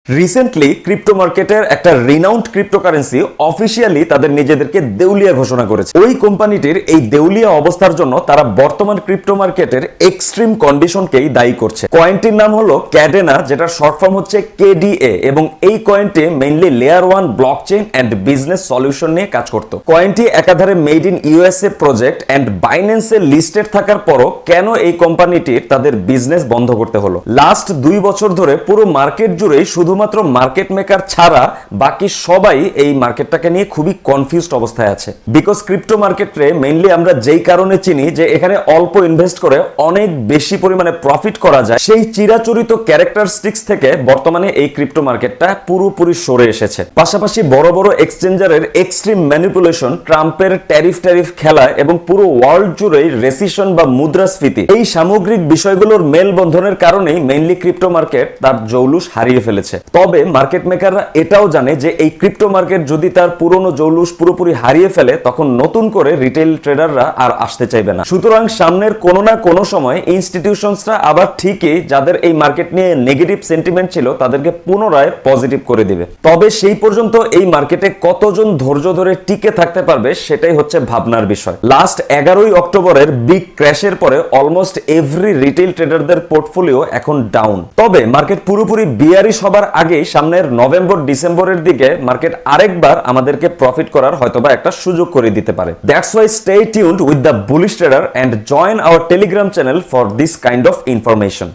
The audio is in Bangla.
রিসেন্টলি ক্রিপ্টো মার্কেটের একটা রিনাউন্ড ক্রিপ্টোকারেন্সি অফিসিয়ালি তাদের নিজেদেরকে দেউলিয়া ঘোষণা করেছে। ওই কোম্পানিটির এই দেউলিয়া অবস্থার জন্য তারা বর্তমান ক্রিপ্টো মার্কেটের এক্সট্রিম কন্ডিশনকেই দায়ী করছে। কয়েনটির নাম হলো ক্যাডেনা, যেটা শর্ট ফর্ম হচ্ছে কেডিএ, এবং এই কয়েনটি mainly layer 1 blockchain and business solution নিয়ে কাজ করত। কয়েনটি একাধারে made in USA project and বাইন্যান্সে লিস্টেড থাকার পরও কেন এই কোম্পানিটির তাদের বিজনেস বন্ধ করতে হলো? লাস্ট 2 বছর ধরে পুরো মার্কেট জুড়েই শুধুমাত্র মার্কেট মেকার ছাড়া বাকি সবাই এই মার্কেটটাকে নিয়ে খুবই কনফিউজড অবস্থায় আছে। বিকজ ক্রিপ্টো মার্কেটে মেইনলি আমরা যেই কারণে চিনি যে এখানে অল্প ইনভেস্ট করে অনেক বেশি পরিমাণে প্রফিট করা যায়, সেই চিরাচরিত ক্যারেক্টারিস্টিক্স থেকে বর্তমানে এই ক্রিপ্টো মার্কেটটা পুরোপুরি সরে এসেছে। পাশাপাশি বড় বড় এক্সচেঞ্জারের এক্সট্রিম ম্যানিপুলেশন, ট্রাম্পের ট্যারিফ খেলা এবং পুরো ওয়ার্ল্ড জুড়েই রেসিশন বা মুদ্রাস্ফীতি, এই সামগ্রিক বিষয়গুলোর মেলবন্ধনের কারণেই মেইনলি ক্রিপ্টো মার্কেট তার জৌলুস হারিয়ে ফেলেছে। তবে মার্কেট মেকাররা এটাও জানে যে এই ক্রিপ্টো মার্কেট যদি তার পুরনো জৌলুস পুরোপুরি হারিয়ে ফেলে, তখন নতুন করে রিটেল ট্রেডাররা আর আসতে চাইবে না। সুতরাং সামনের কোনো না কোনো সময় ইনস্টিটিউশনসরা আবার ঠিকই যাদের এই মার্কেট নিয়ে নেগেটিভ সেন্টিমেন্ট ছিল তাদেরকে পুনরায় পজিটিভ করে দিবে। তবে সেই পর্যন্ত এই মার্কেটে কতজন ধৈর্য ধরে টিকে থাকতে পারবে সেটাই হচ্ছে ভাবনার বিষয়। লাস্ট 11ই অক্টোবরের বিগ ক্র্যাশের পরে অলমোস্ট এভরি রিটেল ট্রেডারদের পোর্টফোলিও এখন ডাউন। তবে মার্কেট পুরোপুরি বিয়ারিশ হবার আগে সামনের নভেম্বর ডিসেম্বরের দিকে মার্কেট আরেকবার আমাদেরকে প্রফিট করার হয়তোবা একটা সুযোগ করে দিতে পারে। That's why stay tuned with the Bullish Trader and join our Telegram channel for this kind of information.